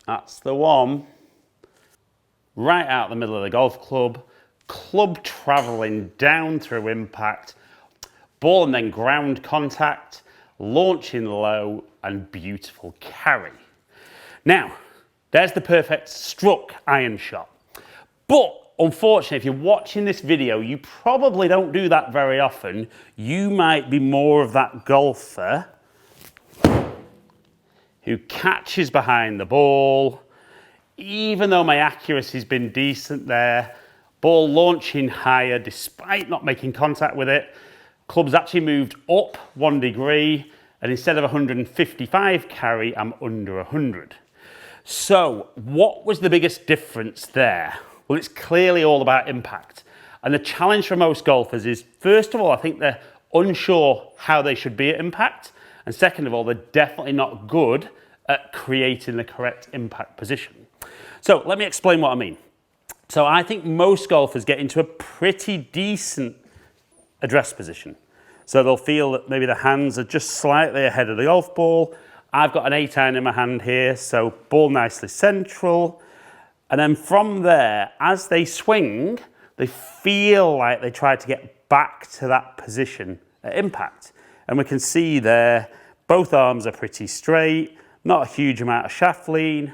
That's the one. Right out the middle of the golf club. Club travelling down through impact. Ball and then ground contact. Launching low and beautiful carry. Now, there's the perfect struck iron shot. But unfortunately, if you're watching this video, you probably don't do that very often. You might be more of that golfer who catches behind the ball. Even though my accuracy's been decent there, ball launching higher despite not making contact with it. Club's actually moved up 1 degree, and instead of 155 carry, I'm under 100. So what was the biggest difference there? Well, it's clearly all about impact. And the challenge for most golfers is, first of all, I think they're unsure how they should be at impact. And second of all, they're definitely not good at creating the correct impact position. So let me explain what I mean. So I think most golfers get into a pretty decent address position. So they'll feel that maybe the hands are just slightly ahead of the golf ball. I've got an 8-iron in my hand here, so ball nicely central. And then from there, as they swing, they feel like they try to get back to that position at impact. And we can see there, both arms are pretty straight, not a huge amount of shaft lean,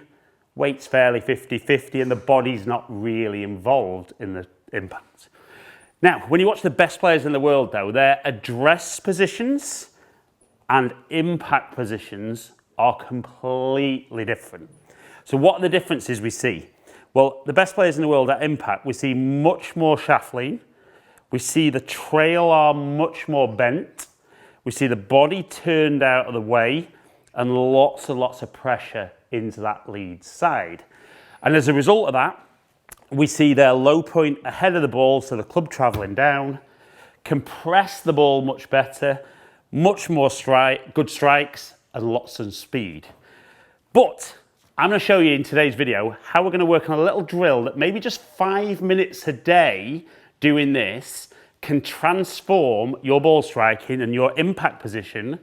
weight's fairly 50-50, and the body's not really involved in the impact. Now, when you watch the best players in the world, though, their address positions and impact positions are completely different. So what are the differences we see? Well, the best players in the world at impact, we see much more shaft lean. We see the trail arm much more bent. We see the body turned out of the way and lots and lots of pressure into that lead side. And as a result of that, we see their low point ahead of the ball, so the club travelling down, compress the ball much better, much more good strikes, and lots of speed. But I'm going to show you in today's video how we're going to work on a little drill that maybe just 5 minutes a day doing this can transform your ball striking and your impact position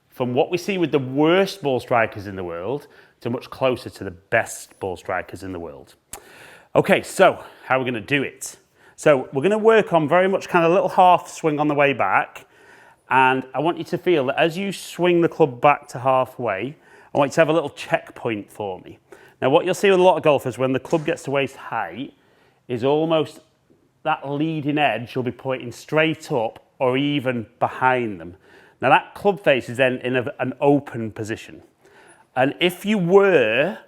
from what we see with the worst ball strikers in the world to much closer to the best ball strikers in the world. Okay, so how are we going to do it? So we're going to work on very much kind of a little half swing on the way back. And I want you to feel that as you swing the club back to halfway, I want you to have a little checkpoint for me. Now, what you'll see with a lot of golfers when the club gets to waist height is almost that leading edge will be pointing straight up or even behind them. Now, that club face is then in an open position. And if you were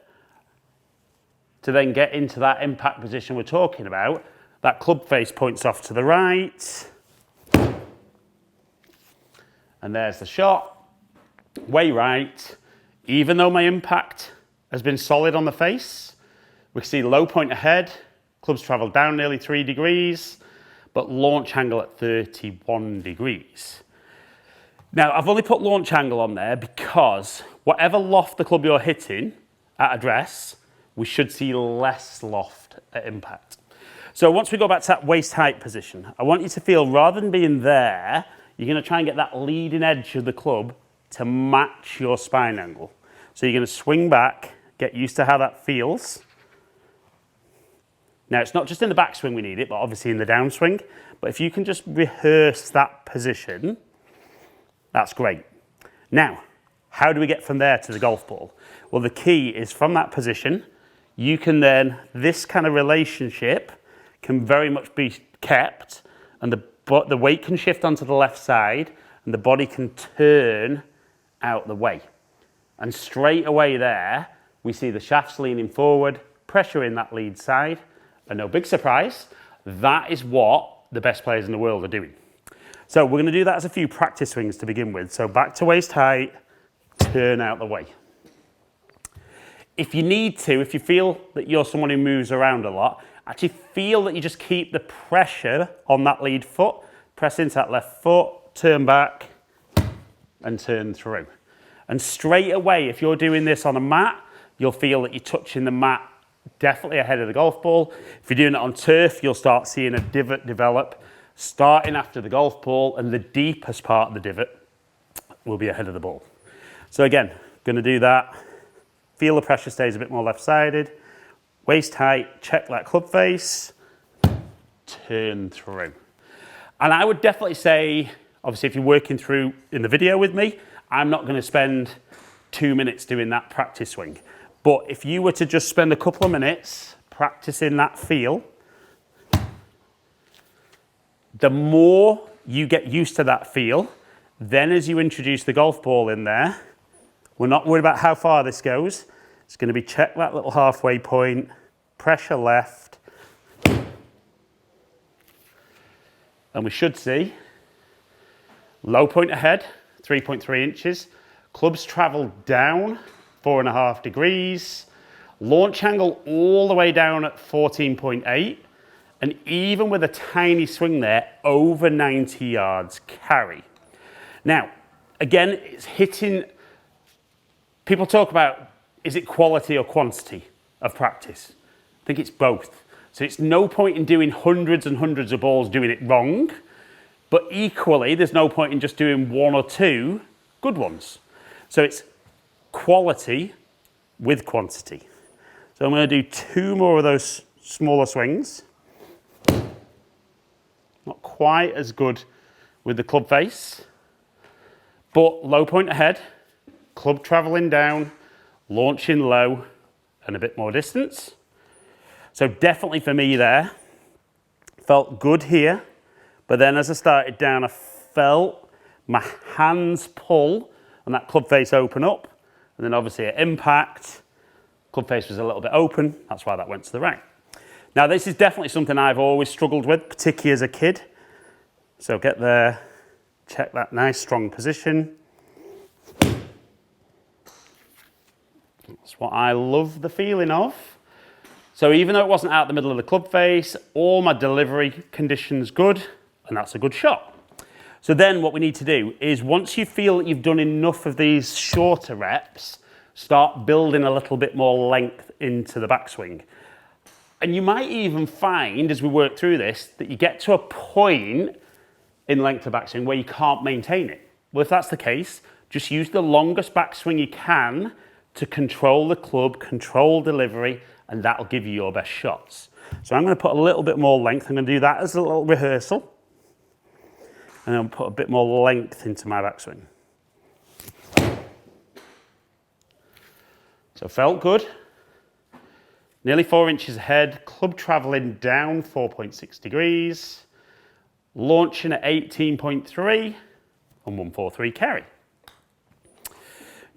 to then get into that impact position we're talking about, that club face points off to the right. And there's the shot, way right. Even though my impact has been solid on the face, we see low point ahead, clubs travel down nearly 3 degrees, but launch angle at 31 degrees. Now, I've only put launch angle on there because whatever loft the club you're hitting at address, we should see less loft at impact. So once we go back to that waist height position, I want you to feel rather than being there, you're going to try and get that leading edge of the club to match your spine angle. So you're going to swing back, get used to how that feels. Now, it's not just in the backswing we need it, but obviously in the downswing. But if you can just rehearse that position, that's great. Now, how do we get from there to the golf ball? Well, the key is from that position, you can then, this kind of relationship can very much be kept, and the weight can shift onto the left side, and the body can turn out the way. And straight away there, we see the shafts leaning forward, pressure in that lead side, and no big surprise, that is what the best players in the world are doing. So we're going to do that as a few practice swings to begin with. So back to waist height, turn out the way. If you need to, if you feel that you're someone who moves around a lot, actually feel that you just keep the pressure on that lead foot, press into that left foot, turn back, and turn through. And straight away, if you're doing this on a mat, you'll feel that you're touching the mat definitely ahead of the golf ball. If you're doing it on turf, you'll start seeing a divot develop, starting after the golf ball, and the deepest part of the divot will be ahead of the ball. So again, going to do that Feel the pressure stays a bit more left-sided. Waist height, check that club face, turn through. And I would definitely say, obviously if you're working through in the video with me, I'm not going to spend 2 minutes doing that practice swing. But if you were to just spend a couple of minutes practicing that feel, the more you get used to that feel, then as you introduce the golf ball in there, we're not worried about how far this goes. It's going to be check that little halfway point, pressure left, and we should see low point ahead, 3.3 inches, clubs travel down 4.5 degrees, launch angle all the way down at 14.8, and even with a tiny swing there, over 90 yards carry. Now, again, it's hitting, people talk about, is it quality or quantity of practice? I think it's both. So it's no point in doing hundreds and hundreds of balls doing it wrong, but equally, there's no point in just doing 1 or 2 good ones. So it's quality with quantity. So I'm going to do 2 more of those smaller swings. Not quite as good with the club face, but low point ahead, club traveling down, launching low, and a bit more distance. So definitely for me there, felt good here, but then as I started down, I felt my hands pull and that club face open up, and then obviously at impact, club face was a little bit open, that's why that went to the right. Now this is definitely something I've always struggled with, particularly as a kid. So get there, check that nice strong position. That's what I love the feeling of. So even though it wasn't out the middle of the club face, all my delivery conditions good, and that's a good shot. So then what we need to do is once you feel that you've done enough of these shorter reps, start building a little bit more length into the backswing. And you might even find, as we work through this, that you get to a point in length of backswing where you can't maintain it. Well, if that's the case, just use the longest backswing you can to control the club, control delivery, and that'll give you your best shots. So I'm going to put a little bit more length. I'm going to do that as a little rehearsal. And I'll put a bit more length into my backswing. So felt good. Nearly 4 inches ahead, club traveling down 4.6 degrees, launching at 18.3 and 143 carry.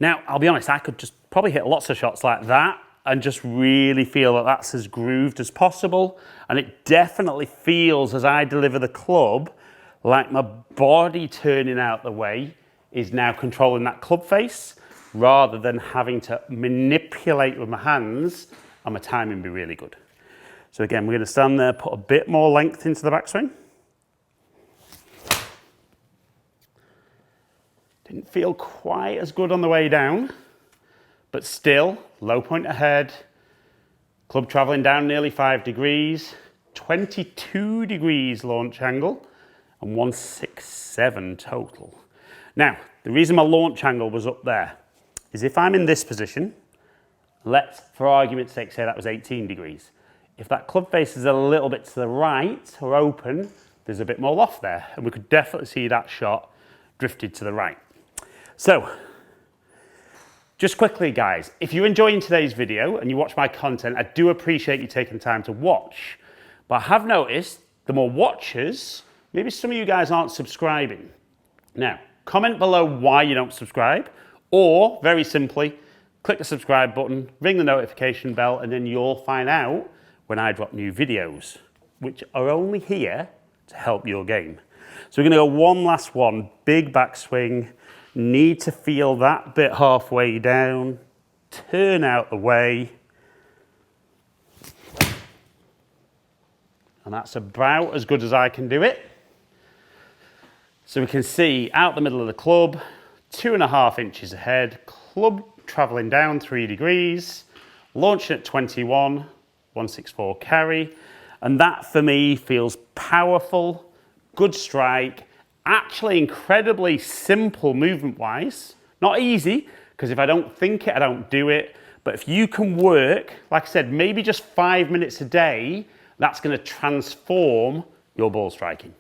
Now, I'll be honest, I could just probably hit lots of shots like that and just really feel that that's as grooved as possible. And it definitely feels as I deliver the club like my body turning out the way is now controlling that club face rather than having to manipulate with my hands and my timing be really good. So again, we're going to stand there, put a bit more length into the backswing. Didn't feel quite as good on the way down, but still, low point ahead, club traveling down nearly 5 degrees, 22 degrees launch angle, and 167 total. Now, the reason my launch angle was up there is if I'm in this position, let's, for argument's sake, say that was 18 degrees. If that club face is a little bit to the right or open, there's a bit more loft there, and we could definitely see that shot drifted to the right. So, just quickly guys, if you're enjoying today's video and you watch my content, I do appreciate you taking time to watch. But I have noticed the more watchers, maybe some of you guys aren't subscribing. Now, comment below why you don't subscribe, or very simply, click the subscribe button, ring the notification bell, and then you'll find out when I drop new videos, which are only here to help your game. So we're going to go one last one, big backswing. Need to feel that bit halfway down, turn out the way, and that's about as good as I can do it. So we can see out the middle of the club, 2.5 inches ahead, club traveling down 3 degrees, launching at 21, 164 carry, and that for me feels powerful, good strike, actually incredibly simple movement-wise. Not easy, because if I don't think it, I don't do it, But if you can work, like I said, maybe just 5 minutes a day, that's going to transform your ball striking.